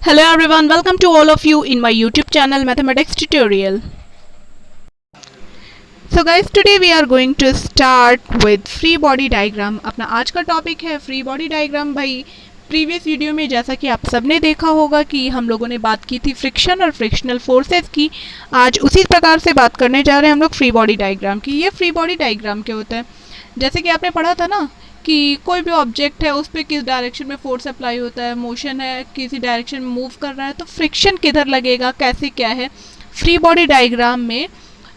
Hello everyone, welcome to all of you in my YouTube channel Mathematics Tutorial. So guys, today we are going to start with free body diagram. अपना आज का topic है free body diagram. भाई previous video में जैसा कि आप सबने देखा होगा कि हम लोगों ने बात की थी फ्रिक्शन और फ्रिक्शनल फोर्सेस की। आज उसी प्रकार से बात करने जा रहे हैं हम लोग फ्री बॉडी डायग्राम की। ये फ्री बॉडी डायग्राम क्या होता है, जैसे कि आपने पढ़ा था ना कि कोई भी ऑब्जेक्ट है उस पर किस डायरेक्शन में फोर्स अप्लाई होता है, मोशन है किसी डायरेक्शन में मूव कर रहा है, तो फ्रिक्शन किधर लगेगा, कैसे क्या है। फ्री बॉडी डायग्राम में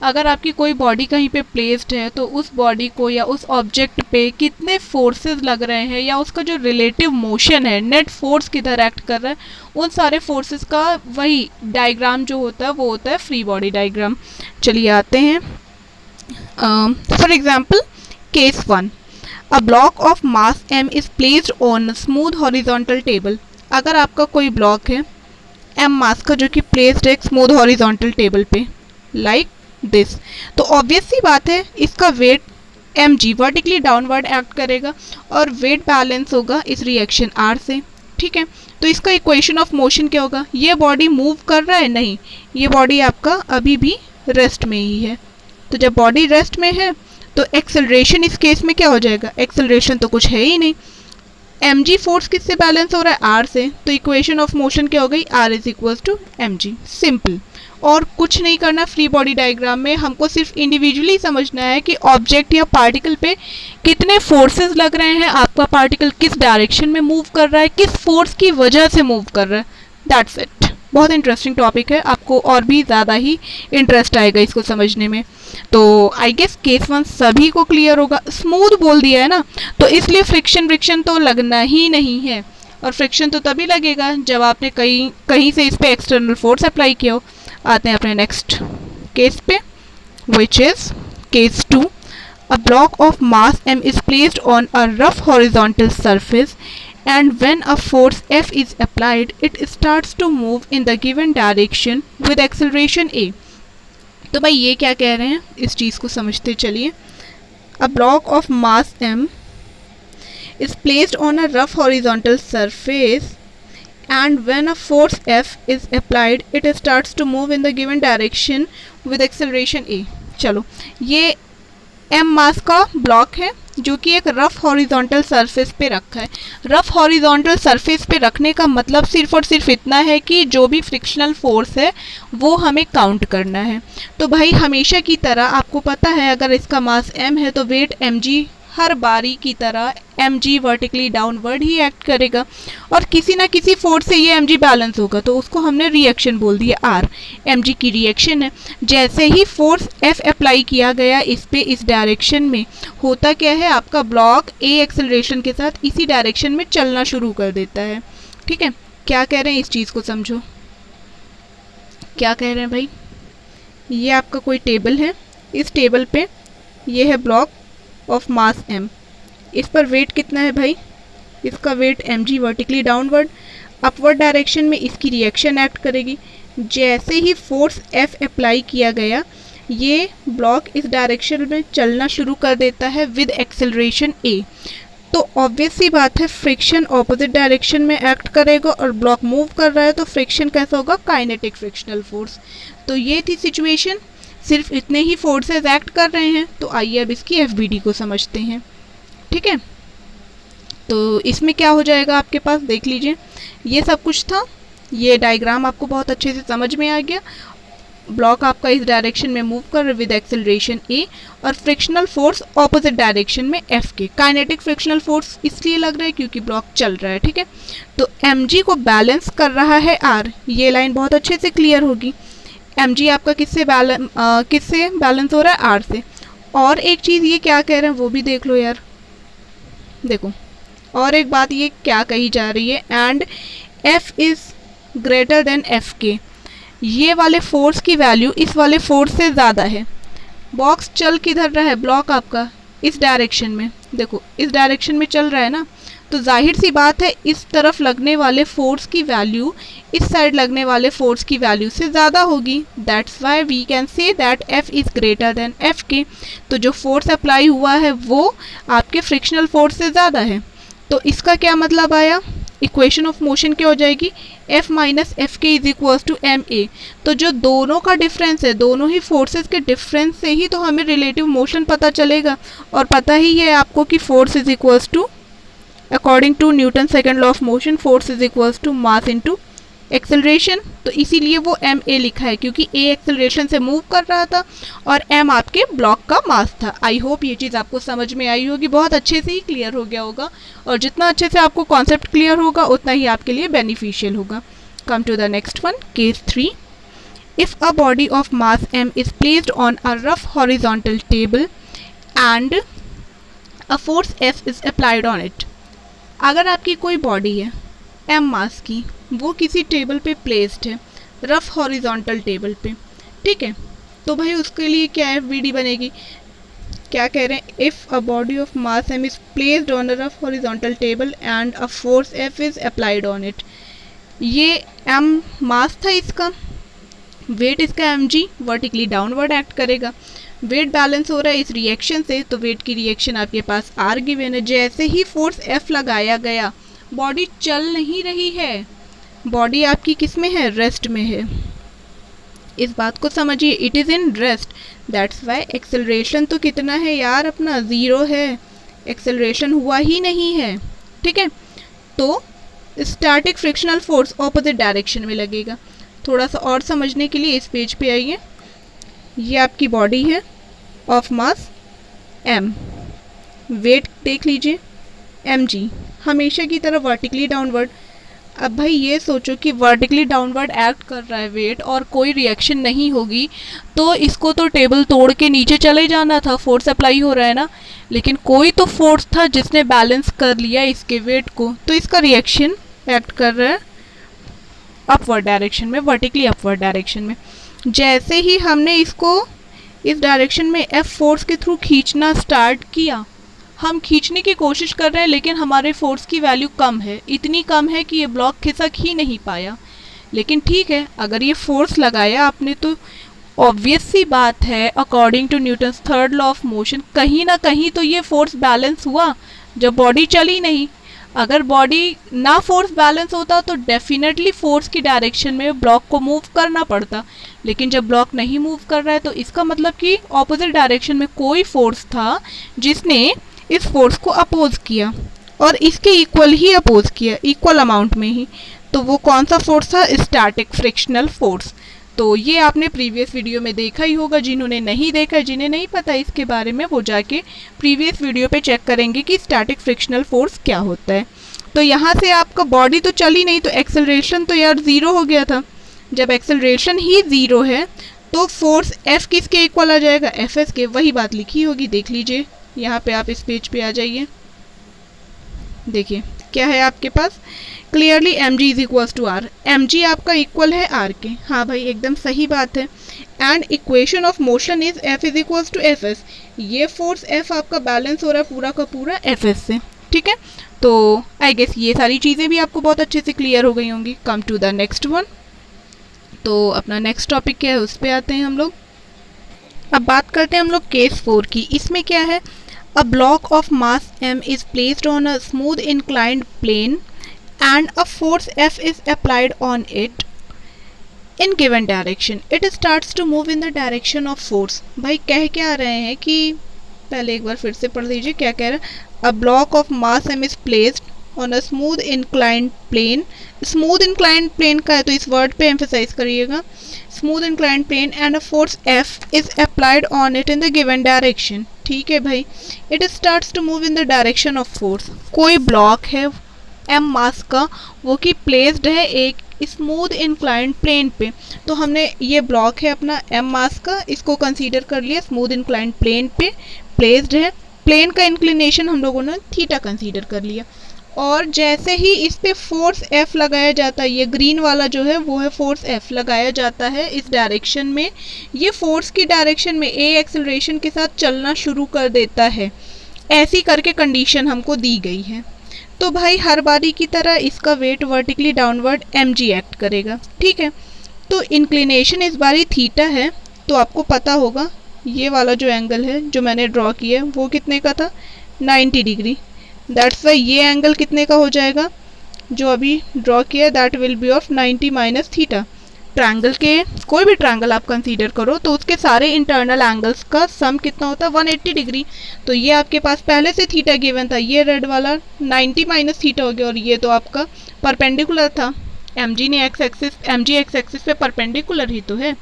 अगर आपकी कोई बॉडी कहीं पे प्लेस्ड है तो उस बॉडी को या उस ऑब्जेक्ट पे कितने फोर्सेस लग रहे हैं या उसका जो रिलेटिव मोशन है, नेट फोर्स किधर एक्ट कर रहा है, उन सारे फोर्सेस का वही डायग्राम जो होता है वो होता है फ्री बॉडी डायग्राम। चलिए आते हैं। For example case 1, A block of mass m is placed on a smooth horizontal table। अगर आपका कोई ब्लॉक है m मास का जो कि प्लेस्ड है स्मूथ हॉरिजॉन्टल टेबल पे लाइक दिस, तो ऑब्वियस सी बात है इसका weight mg vertically downward act करेगा और वेट बैलेंस होगा इस रिएक्शन r से। ठीक है, तो इसका इक्वेशन ऑफ मोशन क्या होगा, ये बॉडी मूव कर रहा है, नहीं ये बॉडी आपका अभी भी रेस्ट में ही है। तो जब बॉडी रेस्ट में है तो एक्सेलरेशन इस केस में क्या हो जाएगा, एक्सेलरेशन तो कुछ है ही नहीं। mg फोर्स किससे बैलेंस हो रहा है, r से, तो इक्वेशन ऑफ मोशन क्या हो गई, r is equal to mg। Simple, और कुछ नहीं करना। फ्री बॉडी डायग्राम में हमको सिर्फ इंडिविजुअली समझना है कि ऑब्जेक्ट या पार्टिकल पे कितने फोर्सेस लग रहे हैं, आपका पार्टिकल किस डायरेक्शन में मूव कर रहा है, किस फोर्स की वजह से मूव कर रहा है। That's it. बहुत इंटरेस्टिंग टॉपिक है, आपको और भी ज़्यादा ही इंटरेस्ट आएगा इसको समझने में। तो आई गेस केस 1 सभी को क्लियर होगा। स्मूथ बोल दिया है ना, तो इसलिए फ्रिक्शन तो लगना ही नहीं है, और फ्रिक्शन तो तभी लगेगा जब आपने कहीं से इस पर एक्सटर्नल फोर्स अप्लाई किया हो। आते हैं अपने नेक्स्ट केस पे, which is case 2। A block of mass m is placed on a rough horizontal surface and when a force F is applied it starts to move in the given direction with acceleration a। तो भाई ये क्या कह रहे हैं, इस चीज़ को समझते चलिए। A block of mass m is placed on a rough horizontal surface and when a force F is applied it starts to move in the given direction with acceleration a। चलो, ये m मास का block है जो कि एक rough horizontal surface पे रखा है। रफ हॉरिजॉन्टल सरफेस पे रखने का मतलब सिर्फ और सिर्फ इतना है कि जो भी फ्रिक्शनल फोर्स है वो हमें काउंट करना है। तो भाई हमेशा की तरह आपको पता है अगर इसका मास m है तो वेट mg हर बारी की तरह mg वर्टिकली डाउनवर्ड ही एक्ट करेगा और किसी ना किसी फोर्स से ये mg बैलेंस होगा, तो उसको हमने रिएक्शन बोल दिया r। mg की रिएक्शन है, जैसे ही फोर्स f अप्लाई किया गया इस पे इस डायरेक्शन में, होता क्या है आपका ब्लॉक a एक्सेलरेशन के साथ इसी डायरेक्शन में चलना शुरू कर देता है। ठीक है, क्या कह रहे हैं इस चीज़ को समझो, क्या कह रहे हैं भाई। ये आपका कोई टेबल है, इस टेबल पे ये है ब्लॉक ऑफ मास m, इस पर वेट कितना है भाई, इसका weight mg vertically downward, upward direction में इसकी रिएक्शन एक्ट करेगी। जैसे ही फोर्स F अप्लाई किया गया ये ब्लॉक इस डायरेक्शन में चलना शुरू कर देता है विद एक्सेलरेशन a। तो ऑब्वियस सी बात है फ्रिक्शन ऑपोजिट डायरेक्शन में एक्ट करेगा और ब्लॉक मूव कर रहा है तो फ्रिक्शन कैसा होगा, काइनेटिक फ्रिक्शनल फोर्स। तो ये थी सिचुएशन, सिर्फ इतने ही फोर्सेस एक्ट कर रहे हैं। तो आइए अब इसकी एफबीडी को समझते हैं। ठीक है, तो इसमें क्या हो जाएगा आपके पास, देख लीजिए ये सब कुछ था, ये डायग्राम आपको बहुत अच्छे से समझ में आ गया। ब्लॉक आपका इस डायरेक्शन में मूव कर रहा है विद एक्सेलरेशन a और फ्रिक्शनल फोर्स ऑपोजिट डायरेक्शन में f के। काइनेटिक फ्रिक्शनल फोर्स इसलिए लग रहा है क्योंकि ब्लॉक चल रहा है। ठीक है, तो mg को बैलेंस कर रहा है r, ये लाइन बहुत अच्छे से क्लियर होगी। mg आपका किससे बैलेंस हो रहा है, r से। और एक चीज़ ये क्या कह रहे हैं वो भी देख लो यार, देखो और एक बात ये क्या कही जा रही है, and f is greater than f के। ये वाले फोर्स की वैल्यू इस वाले फोर्स से ज़्यादा है। बॉक्स चल किधर रहा है, ब्लॉक आपका इस डायरेक्शन में, देखो इस डायरेक्शन में चल रहा है ना, तो जाहिर सी बात है इस तरफ लगने वाले फोर्स की वैल्यू इस साइड लगने वाले फोर्स की वैल्यू से ज़्यादा होगी। That's why we can say that F is greater than F K. तो जो फोर्स अप्लाई हुआ है वो आपके फ्रिक्शनल फोर्स से ज़्यादा है। तो इसका क्या मतलब आया, इक्वेशन ऑफ मोशन क्या हो जाएगी, F minus F K is equal to M A. तो जो दोनों का डिफरेंस है, दोनों ही फोर्सेस के डिफरेंस से ही तो हमें रिलेटिव मोशन पता चलेगा। और पता ही है आपको कि force is equal to, according to Newton second law of motion, force is equal to mass into acceleration. तो इसीलिए वो एम ए लिखा है, क्योंकि ए एक्सेलरेशन से मूव कर रहा था और एम आपके ब्लॉक का मास था। आई होप ये चीज़ आपको समझ में आई होगी, बहुत अच्छे से ही क्लियर हो गया होगा। और जितना अच्छे से आपको कॉन्सेप्ट क्लियर होगा उतना ही आपके लिए बेनिफिशियल होगा। Come to the next one, case 3। If a body of mass M is placed on a rough horizontal table and a force F is applied on it. अगर आपकी कोई बॉडी है M मास की, वो किसी टेबल पे placed है, rough horizontal table पे, ठीक है, तो भाई उसके लिए क्या एफ बी डी बनेगी, क्या कह रहे हैं, if a body of mass M is placed on a rough horizontal table and a force F is applied on it. ये एम मास था इसका, वेट इसका M G vertically downward act करेगा, वेट बैलेंस हो रहा है इस reaction से, तो वेट की रिएक्शन आपके पास आर गिवन है। जैसे ही फोर्स एफ लगाया गया, बॉडी चल नहीं रही है, बॉडी आपकी किस में है, रेस्ट में है। इस बात को समझिए, it is in rest, that's why acceleration तो कितना है यार अपना, 0 है, एक्सेलरेशन हुआ ही नहीं है, ठीक है। तो static frictional force opposite direction में लगेगा। थोड़ा सा और समझने के लिए इस पेज पे आइए। ये आपकी बॉडी है ऑफ मास m, वेट देख लीजिए mg, हमेशा की तरह वर्टिकली डाउनवर्ड। अब भाई ये सोचो कि वर्टिकली डाउनवर्ड एक्ट कर रहा है वेट और कोई रिएक्शन नहीं होगी, तो इसको तो टेबल तोड़ के नीचे चले जाना था, फोर्स अप्लाई हो रहा है ना, लेकिन कोई तो फोर्स था जिसने बैलेंस कर लिया इसके वेट को, तो इसका रिएक्शन एक्ट कर रहा है अपवर्ड डायरेक्शन में, वर्टिकली अपवर्ड डायरेक्शन में। जैसे ही हमने इसको इस डायरेक्शन में एफ फोर्स के थ्रू खींचना स्टार्ट किया, हम खींचने की कोशिश कर रहे हैं लेकिन हमारे फोर्स की वैल्यू कम है, इतनी कम है कि ये ब्लॉक खिसक ही नहीं पाया। लेकिन ठीक है, अगर ये फोर्स लगाया आपने तो ऑब्वियस सी बात है, according to Newton's third law of motion, कहीं ना कहीं तो ये फोर्स बैलेंस हुआ जब बॉडी चली नहीं। अगर बॉडी ना फोर्स बैलेंस होता तो डेफिनेटली फोर्स की डायरेक्शन में ब्लॉक को मूव करना पड़ता, लेकिन जब ब्लॉक नहीं मूव कर रहा है तो इसका मतलब कि ऑपोजिट डायरेक्शन में कोई फोर्स था जिसने इस फोर्स को अपोज किया और इसके इक्वल ही अपोज किया, इक्वल अमाउंट में ही। तो वो कौन सा फोर्स था, स्टैटिक फ्रिक्शनल फोर्स। तो ये आपने प्रीवियस वीडियो में देखा ही होगा, जिन्होंने नहीं देखा, जिन्हें नहीं पता इसके बारे में, वो जाके प्रीवियस वीडियो पे चेक करेंगे कि स्टैटिक फ्रिक्शनल फोर्स क्या होता है। तो यहाँ से आपका बॉडी तो चली नहीं, तो एक्सेलरेशन तो यार 0 हो गया था। जब एक्सेलरेशन ही 0 है तो फोर्स एफ किसके इक्वल आ जाएगा, एफ एस के। वही बात लिखी होगी, देख लीजिए यहाँ पे, आप इस पेज पे आ जाइए, देखिए क्या है आपके पास, clearly M G is equal to R, M G आपका इक्वल है आर के। हाँ भाई एकदम सही बात है। And equation of motion is F is equal to F S, ये फोर्स एफ आपका बैलेंस हो रहा है पूरा का पूरा एफ एस से, ठीक है। तो आई गेस ये सारी चीज़ें भी आपको बहुत अच्छे से क्लियर हो गई होंगी। Come to the next one, तो अपना नेक्स्ट टॉपिक क्या है उस पर आते हैं हम लोग। अब बात करते हैं हम लोग केस 4 की। इसमें क्या है, a block of mass m is placed on a smooth inclined plane and a force F is applied on it in given direction. It starts to move in the direction of force. भाई कह क्या रहे हैं कि, पहले एक बार फिर से पढ़ लीजिए क्या कह रहा है। A block of mass m is placed on a smooth inclined plane. Smooth inclined plane का है तो इस वर्ड पे emphasize करिएगा, smooth inclined plane and a force F is applied on it in the given direction. ठीक है भाई, it starts to move in the direction of force. कोई ब्लॉक है एम मास का, वो कि प्लेस्ड है एक स्मूथ इंक्लाइंड प्लेन पे, तो हमने ये ब्लॉक है अपना एम मास का, इसको कंसीडर कर लिया स्मूथ इंक्लाइंड प्लेन पे प्लेस्ड है। प्लेन का इंक्लिनेशन हम लोगों ने थीटा कंसीडर कर लिया, और जैसे ही इस पे फोर्स एफ लगाया जाता है, ये ग्रीन वाला जो है वो है फोर्स एफ लगाया जाता है इस डायरेक्शन में, ये फोर्स की डायरेक्शन में ए एक्सेलरेशन के साथ चलना शुरू कर देता है। ऐसी करके कंडीशन हमको दी गई है। तो भाई हर बारी की तरह इसका weight vertically downward M G act करेगा, ठीक है। तो इंक्लिनेशन इस बारी थीटा है, तो आपको पता होगा ये वाला जो एंगल है जो मैंने ड्रॉ किया है वो कितने का था, 90 डिग्री। दैट्स वाई ये एंगल कितने का हो जाएगा, जो अभी ड्रॉ किया that will be of 90 minus theta. Triangle के कोई भी ट्रायंगल आप कंसीडर करो तो उसके सारे इंटरनल एंगल्स का सम कितना होता है 180 डिग्री। तो ये आपके पास पहले से थीटा गिवन था, ये रेड वाला 90 माइनस थीटा हो गया, और ये तो आपका परपेंडिकुलर था, एम जी एक्स एक्सिस पे परपेंडिकुलर ही तो है,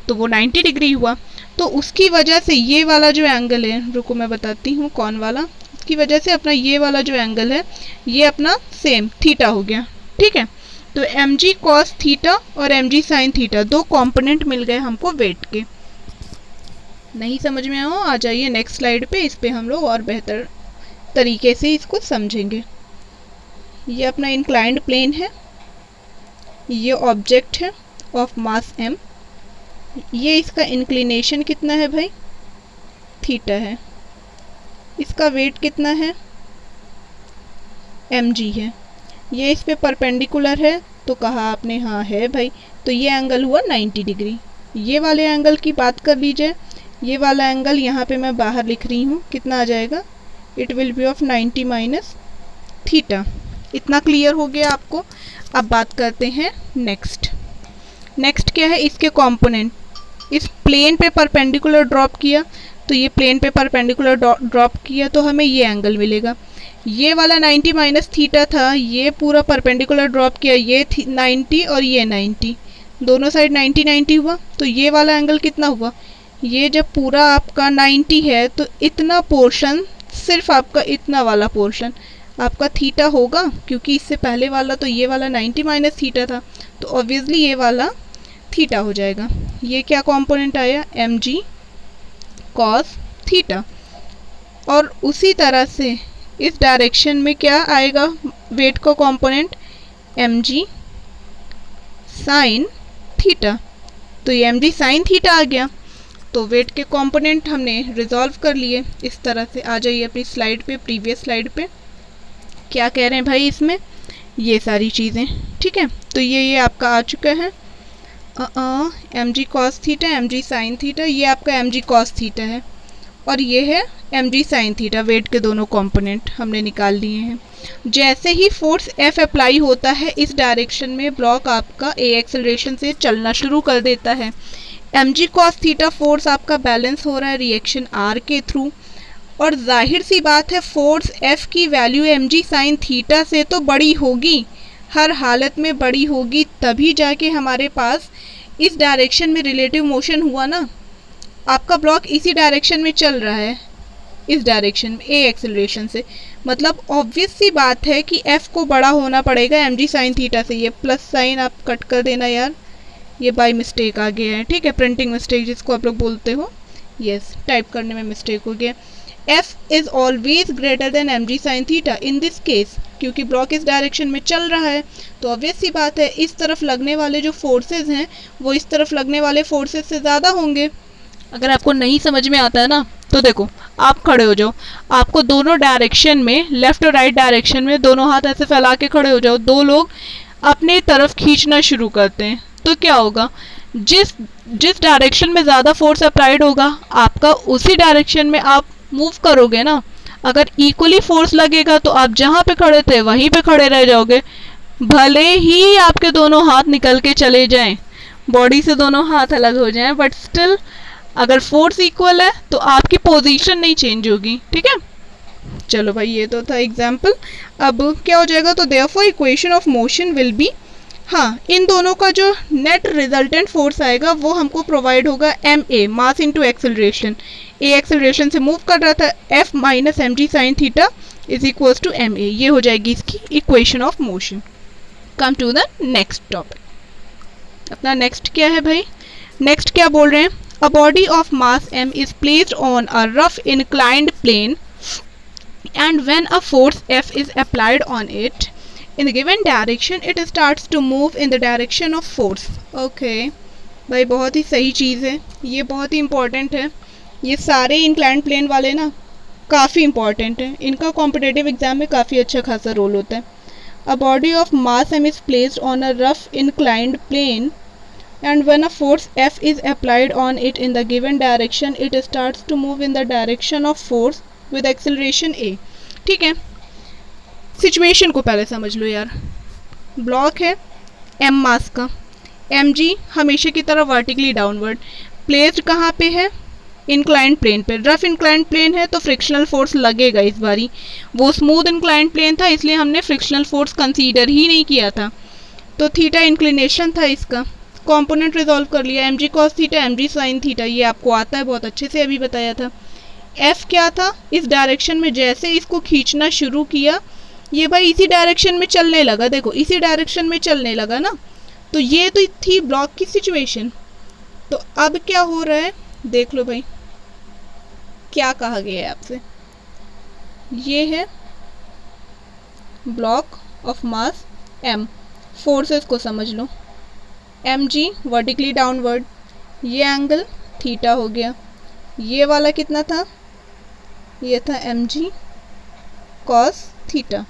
तो वो 90 डिग्री हुआ। तो उसकी वजह से ये वाला जो एंगल है, रुको मैं बताती हूँ कौन वाला, उसकी वजह से अपना ये वाला जो एंगल है ये अपना सेम थीटा हो गया। ठीक है, तो एम जी कॉस थीटा और एम जी साइन थीटा दो कंपोनेंट मिल गए हमको वेट के। नहीं समझ में आ जाइए नेक्स्ट स्लाइड पे, इस पे हम लोग और बेहतर तरीके से इसको समझेंगे। ये अपना इंक्लाइंड प्लेन है, ये ऑब्जेक्ट है ऑफ मास m, ये इसका इंक्लिनेशन कितना है भाई, थीटा है, इसका वेट कितना है mg है, ये इस पे परपेंडिकुलर है, तो कहा आपने हाँ है भाई, तो ये एंगल हुआ 90 डिग्री। ये वाले एंगल की बात कर लीजिए, ये वाला एंगल यहाँ पे मैं बाहर लिख रही हूँ, कितना आ जाएगा, it will be of 90 minus theta. इतना क्लियर हो गया आपको। अब बात करते हैं नेक्स्ट क्या है, इसके कंपोनेंट। इस प्लेन पे परपेंडिकुलर ड्रॉप किया, तो ये प्लेन पे परपेंडिकुलर ड्रॉप किया तो हमें ये एंगल मिलेगा। ये वाला 90 माइनस थीटा था, ये पूरा परपेंडिकुलर ड्रॉप किया, ये 90 और ये 90, दोनों साइड 90 90 हुआ, तो ये वाला एंगल कितना हुआ, ये जब पूरा आपका 90 है तो इतना पोर्शन, सिर्फ आपका इतना वाला पोर्शन आपका थीटा होगा, क्योंकि इससे पहले वाला तो ये वाला 90 माइनस थीटा था, तो ऑब्वियसली ये वाला थीटा हो जाएगा। ये क्या कंपोनेंट आया, एम जी कॉस थीटा। और उसी तरह से इस डायरेक्शन में क्या आएगा वेट का component, M G sine theta. तो ये एम जी साइन थीटा आ गया। तो वेट के कंपोनेंट हमने रिजॉल्व कर लिए। इस तरह से आ जाइए अपनी स्लाइड पे, प्रीवियस स्लाइड पे क्या कह रहे हैं भाई इसमें, ये सारी चीज़ें। ठीक है, तो ये आपका आ चुका है M G cos theta, M G sine theta, ये आपका एम जी कॉस थीटा है, और ये है M G sine theta. Weight के दोनों कंपोनेंट हमने निकाल लिए हैं। जैसे ही फोर्स F अप्लाई होता है इस डायरेक्शन में, ब्लॉक आपका ए एक्सेलरेशन से चलना शुरू कर देता है। M G cos theta force आपका बैलेंस हो रहा है रिएक्शन R के थ्रू, और जाहिर सी बात है फोर्स F की value M G sine theta से तो बड़ी होगी, हर हालत में बड़ी होगी, तभी जाके हमारे पास इस डायरेक्शन में रिलेटिव मोशन हुआ ना। आपका ब्लॉक इसी डायरेक्शन में चल रहा है, इस डायरेक्शन में ए एक्सेलरेशन से, मतलब ऑब्वियस सी बात है कि F को बड़ा होना पड़ेगा एम जी साइन थीटा से। ये प्लस साइन आप कट कर देना यार, ये बाय मिस्टेक आ गया है। ठीक है, प्रिंटिंग मिस्टेक जिसको आप लोग बोलते हो, यस, टाइप करने में मिस्टेक हो गया। F is always greater than M G sine theta in this case, क्योंकि ब्लॉक इस डायरेक्शन में चल रहा है, तो ऑब्वियस सी बात है इस तरफ लगने वाले जो फोर्सेस हैं वो इस तरफ लगने वाले फोर्सेस से ज़्यादा होंगे। अगर आपको नहीं समझ में आता है ना, तो देखो आप खड़े हो जाओ, आपको दोनों डायरेक्शन में, लेफ्ट और राइट डायरेक्शन में दोनों हाथ ऐसे फैला के खड़े हो जाओ, दो लोग अपने तरफ खींचना शुरू करते हैं, तो क्या होगा, जिस डायरेक्शन में ज़्यादा फोर्स अप्लाइड होगा आपका उसी डायरेक्शन में आप मूव करोगे ना। अगर इक्वली फोर्स लगेगा तो आप जहाँ पे खड़े थे वहीं पे खड़े रह जाओगे, भले ही आपके दोनों हाथ निकल के चले जाएं, बॉडी से दोनों हाथ अलग हो जाएं, बट स्टिल अगर फोर्स इक्वल है तो आपकी पोजीशन नहीं चेंज होगी। ठीक है, चलो भाई ये तो था एग्जाम्पल। अब क्या हो जाएगा, तो therefore equation of motion will B, हाँ, इन दोनों का जो नेट रिजल्टेंट फोर्स आएगा वो हमको प्रोवाइड होगा M A, mass into acceleration. A acceleration से मूव कर रहा था, F minus M G sine theta is equals to M A, ये हो जाएगी इसकी equation of motion. Come to the next topic. अपना नेक्स्ट क्या है भाई, नेक्स्ट क्या बोल रहे हैं, a body of mass m is placed on a rough inclined plane and when a force F is applied on it in the given direction it starts to move in the direction of force। okay, भाई बहुत ही सही चीज़ है, ये बहुत ही important है। ये सारे inclined plane वाले ना काफ़ी इंपॉर्टेंट है, इनका कॉम्पिटिटिव एग्जाम में काफ़ी अच्छा खासा रोल होता है। अ body of mass m is placed on a rough inclined plane and when a force F is applied on it in the given direction it starts to move in the direction of force with acceleration a। ठीक है, situation को पहले समझ लो यार। Block है m मास का, mg हमेशा की तरह वर्टिकली डाउनवर्ड, प्लेस्ड कहाँ पे है, इंक्लाइंड प्लेन पे। रफ इंक्लाइंड प्लेन है तो फ्रिक्शनल फोर्स लगेगा इस बारी, वो स्मूथ इंक्लाइंड प्लेन था इसलिए हमने फ्रिक्शनल फोर्स कंसीडर ही नहीं किया था। तो थीटा इंक्लिनेशन था इसका, कंपोनेंट रिजॉल्व कर लिया, mg cos theta mg sin theta, ये आपको आता है बहुत अच्छे से, अभी बताया था। f क्या था, इस डायरेक्शन में जैसे इसको खींचना शुरू किया ये भाई इसी डायरेक्शन में चलने लगा, देखो इसी डायरेक्शन में चलने लगा ना, तो ये तो थी ब्लॉक की सिचुएशन। तो अब क्या हो रहा है देख लो भाई, क्या कहा गया है आपसे, ये है block of mass m, forces को समझ लो, mg वर्टिकली डाउनवर्ड, ये एंगल थीटा हो गया, ये वाला कितना था, ये था mg cos थीटा,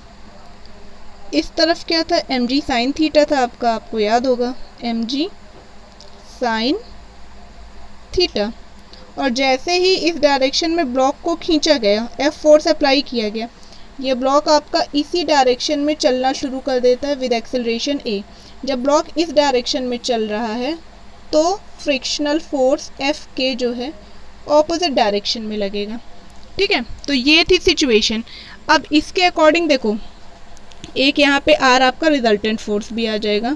इस तरफ क्या था mg sin थीटा था आपका, आपको याद होगा mg sin थीटा। और जैसे ही इस डायरेक्शन में ब्लॉक को खींचा गया, F फोर्स अप्लाई किया गया, ये ब्लॉक आपका इसी डायरेक्शन में चलना शुरू कर देता है विद एक्सेलरेशन a। जब ब्लॉक इस डायरेक्शन में चल रहा है तो फ्रिक्शनल फोर्स F के जो है ऑपोजिट डायरेक्शन में लगेगा, ठीक है। तो ये थी सिचुएशन। अब इसके अकॉर्डिंग देखो, एक यहाँ पे R आपका रिजल्टेंट फोर्स भी आ जाएगा,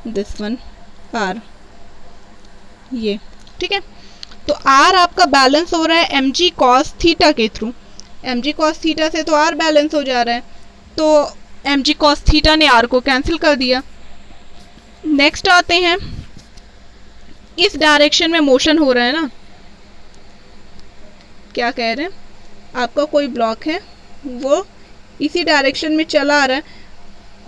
दिस वन R, ये ठीक है। तो R आपका बैलेंस हो रहा है mg cos थीटा के थ्रू, mg cos थीटा से तो R बैलेंस हो जा रहा है, तो mg cos थीटा ने R को कैंसिल कर दिया। नेक्स्ट आते हैं, इस डायरेक्शन में मोशन हो रहा है ना, क्या कह रहे हैं, आपका कोई ब्लॉक है वो इसी डायरेक्शन में चला आ रहा है,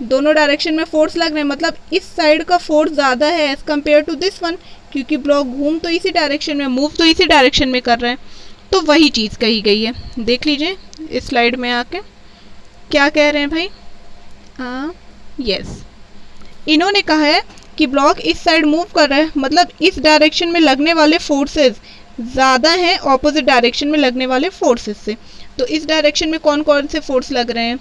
दोनों डायरेक्शन में फोर्स लग रहे हैं, मतलब इस साइड का फोर्स ज़्यादा है as compare to this one, क्योंकि ब्लॉक घूम तो इसी डायरेक्शन में, मूव तो इसी डायरेक्शन में कर रहे हैं। तो वही चीज़ कही गई है, देख लीजिए इस स्लाइड में आके क्या कह रहे हैं भाई, हाँ यस, इन्होंने कहा है कि ब्लॉक इस साइड मूव कर रहा है, मतलब इस डायरेक्शन में लगने वाले फोर्सेस ज़्यादा हैं ऑपोजिट डायरेक्शन में लगने वाले फोर्सेस से। तो इस डायरेक्शन में कौन कौन से फोर्स लग रहे हैं,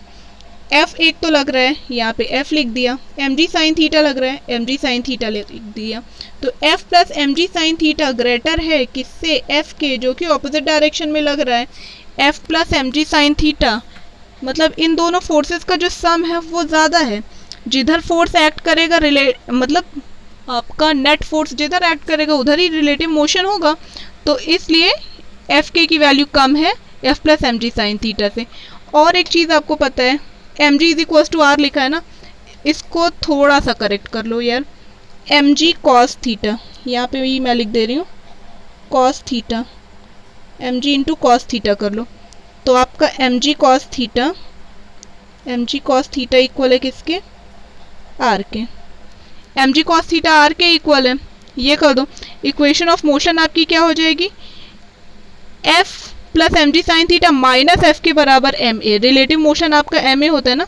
F एक तो लग रहा है, यहाँ पे F लिख दिया, mg sin थीटा लग रहा है, mg sin थीटा लिख दिया। तो F plus mg sin theta greater है किससे, F के, जो कि ऑपोजिट डायरेक्शन में लग रहा है। F plus mg sin theta मतलब इन दोनों फोर्सेस का जो सम है वो ज़्यादा है, जिधर फोर्स एक्ट करेगा मतलब आपका नेट फोर्स जिधर एक्ट करेगा उधर ही रिलेटिव मोशन होगा, तो इसलिए F के की वैल्यू कम है F plus mg sin theta से। और एक चीज़ आपको पता है, mg is equal to R लिखा है ना, इसको थोड़ा सा करेक्ट कर लो यार, mg cos थीटा, यहाँ पे भी मैं लिख दे रही हूँ cos theta, mg into cos theta कर लो, तो आपका mg cos थीटा इक्वल है किसके, R के, mg cos थीटा R के इक्वल है, ये कर दो। इक्वेशन ऑफ मोशन आपकी क्या हो जाएगी, F plus mg sin theta minus F के बराबर ma, रिलेटिव मोशन आपका ma होता है ना,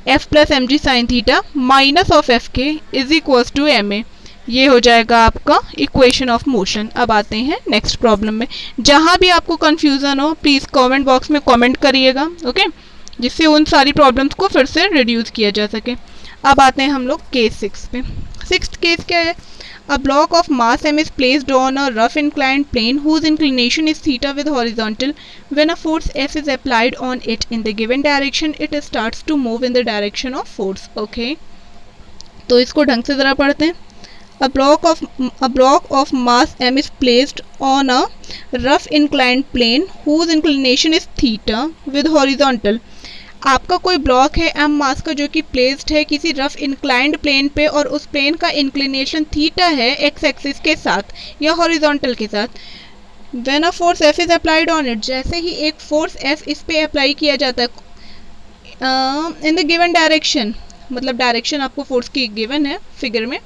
F plus mg sin theta minus of F के इज इक्वल्स टू ma, ये हो जाएगा आपका इक्वेशन ऑफ मोशन। अब आते हैं नेक्स्ट प्रॉब्लम में, जहाँ भी आपको कंफ्यूजन हो प्लीज़ कमेंट बॉक्स में कमेंट करिएगा, ओके, जिससे उन सारी प्रॉब्लम्स को फिर से रिड्यूस किया जा सके। अब आते हैं हम लोग केस 6 पे। सिक्स्थ केस क्या है, A block of mass m is placed on a rough inclined plane whose inclination is theta with horizontal. When a force F is applied on it in the given direction, it starts to move in the direction of force. Okay. तो इसको ढंग से ज़रा पढ़ते हैं। A block of mass m is placed on a rough inclined plane whose inclination is theta with horizontal. आपका कोई block है m मास का जो कि प्लेस्ड है किसी रफ इंक्लाइंड प्लेन पे और उस प्लेन का इंक्लिनेशन थीटा है एक्स एक्सिस के साथ या हॉरिजॉन्टल के साथ। When a force F is applied on it, जैसे ही एक फोर्स F इस पे अप्लाई किया जाता है इन द गिवन डायरेक्शन, मतलब डायरेक्शन आपको फोर्स की गिवन है फिगर में,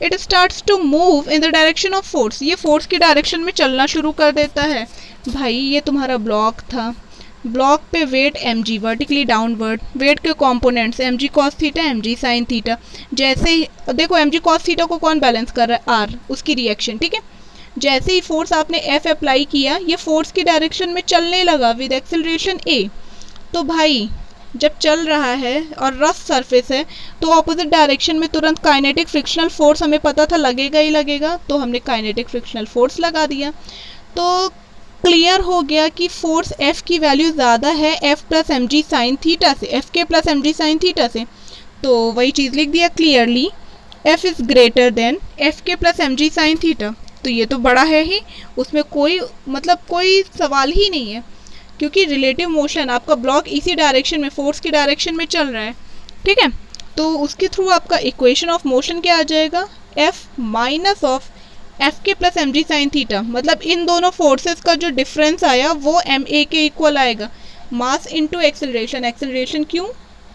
it starts to move in the direction of force, ये फोर्स की डायरेक्शन में चलना शुरू कर देता है। भाई ये तुम्हारा ब्लॉक था, ब्लॉक पे weight mg vertically downward, weight के components mg cos theta mg sin theta, जैसे ही देखो mg cos थीटा को कौन बैलेंस कर रहा है, R, उसकी रिएक्शन, ठीक है। जैसे ही फोर्स आपने F अप्लाई किया, ये फोर्स की डायरेक्शन में चलने लगा विद एक्सेलरेशन a, तो भाई जब चल रहा है और रफ सरफेस है तो ऑपोजिट डायरेक्शन में तुरंत काइनेटिक फ्रिक्शनल फोर्स हमें पता था लगेगा ही लगेगा, तो हमने काइनेटिक फ्रिक्शनल फोर्स लगा दिया। तो क्लियर हो गया कि फोर्स F की वैल्यू ज़्यादा है F plus M G sine theta से, एफ के plus M G sine theta से। तो वही चीज़ लिख दिया clearly, F is greater than F के plus M G sine theta. तो ये तो बड़ा है ही, उसमें कोई कोई सवाल ही नहीं है, क्योंकि रिलेटिव मोशन आपका ब्लॉक इसी डायरेक्शन में, फोर्स की डायरेक्शन में चल रहा है। ठीक है, तो उसके थ्रू आपका इक्वेशन ऑफ मोशन क्या आ जाएगा, F माइनस ऑफ एफ के plus M G sine theta. मतलब इन दोनों फोर्सेस का जो डिफरेंस आया वो एम ए के इक्वल आएगा, मास इनटू एक्सेलरेशन। एक्सेलरेशन क्यों,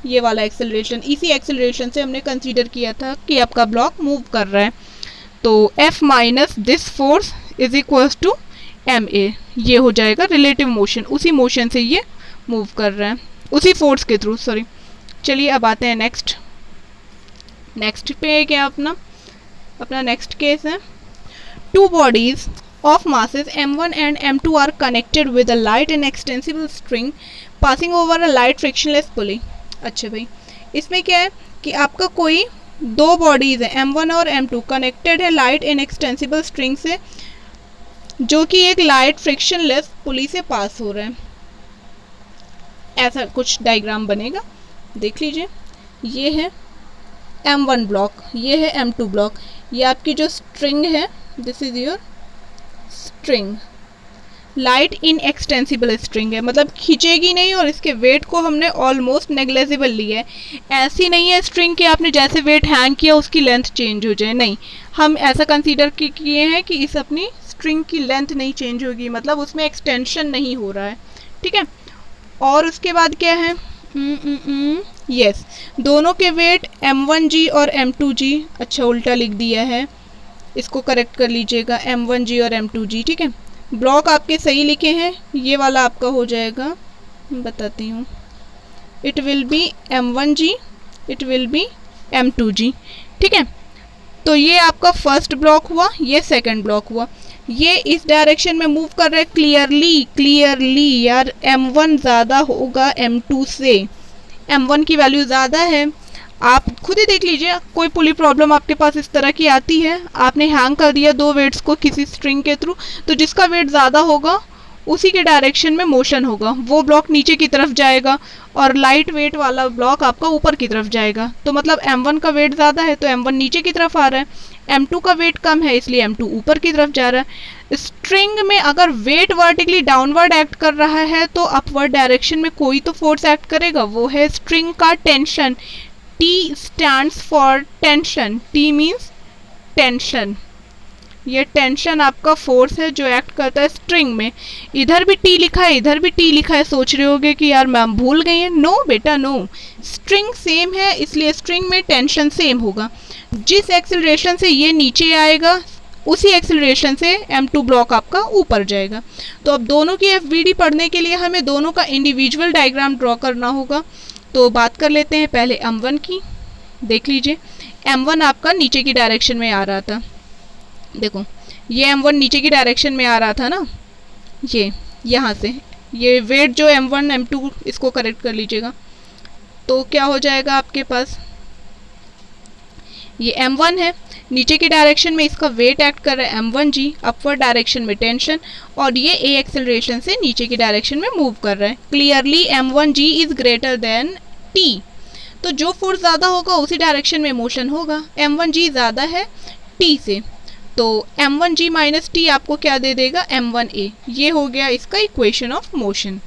ये वाला एक्सेलरेशन, इसी एक्सेलरेशन से हमने कंसीडर किया था कि आपका ब्लॉक मूव कर रहा है। तो F minus this force is equals to M A, ये हो जाएगा रिलेटिव मोशन, उसी मोशन से ये मूव कर रहा है, उसी फोर्स के थ्रू, सॉरी। चलिए अब आते हैं नेक्स्ट पे क्या अपना नेक्स्ट केस है। Two bodies of masses m1 and m2 are connected with a light and extensible string passing over a light frictionless pulley। अच्छा भाई, इसमें क्या है कि आपका कोई दो बॉडीज है m1 और m2 कनेक्टेड है लाइट इन एक्सटेंसिबल स्ट्रिंग से, जो कि एक लाइट फ्रिक्शनलेस पुली से पास हो रहा है। ऐसा कुछ डायग्राम बनेगा, देख लीजिए। ये है m1 ब्लॉक, ये है m2 ब्लॉक, ये आपकी जो स्ट्रिंग है, this is your string, light in extensible string है, मतलब खींचेगी नहीं और इसके वेट को हमने ऑलमोस्ट नेग्लेजिबल लिया है। ऐसी नहीं है स्ट्रिंग कि आपने जैसे वेट हैंग किया उसकी लेंथ चेंज हो जाए, नहीं, हम ऐसा कंसीडर किए हैं कि इस अपनी स्ट्रिंग की लेंथ नहीं चेंज होगी, मतलब उसमें एक्सटेंशन नहीं हो रहा है। ठीक है, और उसके बाद क्या है, यस, दोनों के वेट m1g और m2g, अच्छा उल्टा लिख दिया है, इसको करेक्ट कर लीजिएगा, m1g और m2g। ठीक है, ब्लॉक आपके सही लिखे हैं, ये वाला आपका हो जाएगा, बताती हूँ, it will be m1g, it will be m2g। ठीक है, तो ये आपका फर्स्ट ब्लॉक हुआ, ये सेकंड ब्लॉक हुआ, ये इस डायरेक्शन में मूव कर रहा है। क्लियरली यार m1 ज़्यादा होगा m2 से, m1 की वैल्यू ज़्यादा है, आप खुद ही देख लीजिए। कोई पुली प्रॉब्लम आपके पास इस तरह की आती है, आपने हैंग कर दिया दो वेट्स को किसी स्ट्रिंग के थ्रू, तो जिसका वेट ज़्यादा होगा उसी के डायरेक्शन में मोशन होगा, वो ब्लॉक नीचे की तरफ जाएगा और लाइट वेट वाला ब्लॉक आपका ऊपर की तरफ जाएगा। तो मतलब m1 का वेट ज़्यादा है तो m1 नीचे की तरफ आ रहा है, m2 का वेट कम है इसलिए m2 ऊपर की तरफ जा रहा है। स्ट्रिंग में अगर वेट वर्टिकली डाउनवर्ड एक्ट कर रहा है तो अपवर्ड डायरेक्शन में कोई तो फोर्स एक्ट करेगा, वो है स्ट्रिंग का tension. T stands for tension, T means tension, ये टेंशन आपका फोर्स है जो एक्ट करता है स्ट्रिंग में। इधर भी T लिखा है, इधर भी T लिखा है, सोच रहे होगे कि यार मैम भूल गई है। नो बेटा नो, स्ट्रिंग सेम है इसलिए स्ट्रिंग में टेंशन सेम होगा। जिस एक्सेलरेशन से ये नीचे आएगा उसी एक्सेलरेशन से m2 ब्लॉक आपका ऊपर जाएगा। तो अब दोनों की FBD पढ़ने के लिए हमें दोनों का इंडिविजुअल डायग्राम ड्रॉ करना होगा। तो बात कर लेते हैं पहले m1 की। देख लीजिए, m1 आपका नीचे की डायरेक्शन में आ रहा था, देखो ये m1 नीचे की डायरेक्शन में आ रहा था ना, ये यहाँ से ये वेट जो m1 m2 इसको करेक्ट कर लीजिएगा, तो क्या हो जाएगा आपके पास, ये m1 है नीचे की डायरेक्शन में, इसका वेट एक्ट कर रहा है m1g, अपवर्ड डायरेक्शन में टेंशन, और ये a एक्सेलरेशन से नीचे की डायरेक्शन में मूव कर रहा है। Clearly m1g is greater than t, तो जो फोर्स ज़्यादा होगा उसी डायरेक्शन में मोशन होगा। m1g ज़्यादा है t से, तो m1g माइनस t आपको क्या दे देगा, m1a। ये हो गया इसका इक्वेशन ऑफ मोशन,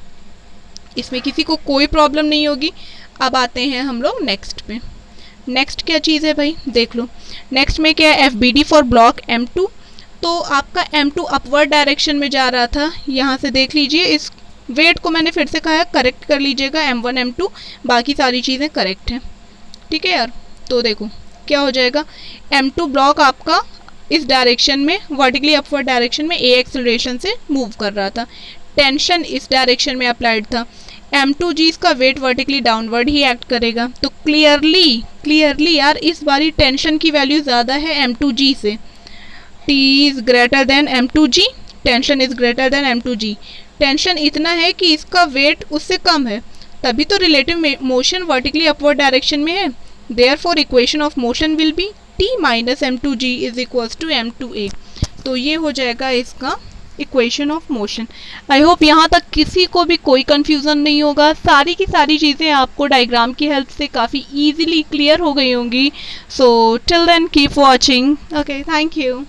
इसमें किसी को कोई प्रॉब्लम नहीं होगी। अब आते हैं हम लोग नेक्स्ट पे। नेक्स्ट क्या चीज़ है भाई, देख लो। नेक्स्ट में क्या है, FBD फॉर ब्लॉक m2। तो आपका m2 अपवर्ड डायरेक्शन में जा रहा था, यहाँ से देख लीजिए, इस वेट को मैंने फिर से कहा है करेक्ट कर लीजिएगा, m1 m2, बाकी सारी चीज़ें करेक्ट हैं। ठीक है यार, तो देखो क्या हो जाएगा, m2 ब्लॉक आपका इस डायरेक्शन में वर्टिकली अपवर्ड डायरेक्शन में a एक्सेलरेशन से मूव कर रहा था, टेंशन इस डायरेक्शन में अप्लाइड था, m2g इसका वेट वर्टिकली डाउनवर्ड ही एक्ट करेगा। तो क्लियरली यार इस बारी टेंशन की वैल्यू ज़्यादा है m2g से, t is greater then m2g, tension is greater then m2g। Tension इतना है कि इसका वेट उससे कम है, तभी तो relative motion vertically upward direction में है। Therefore equation of motion will be t minus m2g is equals to m2a। तो ये हो जाएगा इसका equation of motion. I hope यहाँ तक किसी को भी कोई कंफ्यूजन नहीं होगा, सारी की सारी चीज़ें आपको डायग्राम की हेल्प से काफ़ी इजीली क्लियर हो गई होंगी। So till then keep watching. Okay, thank you.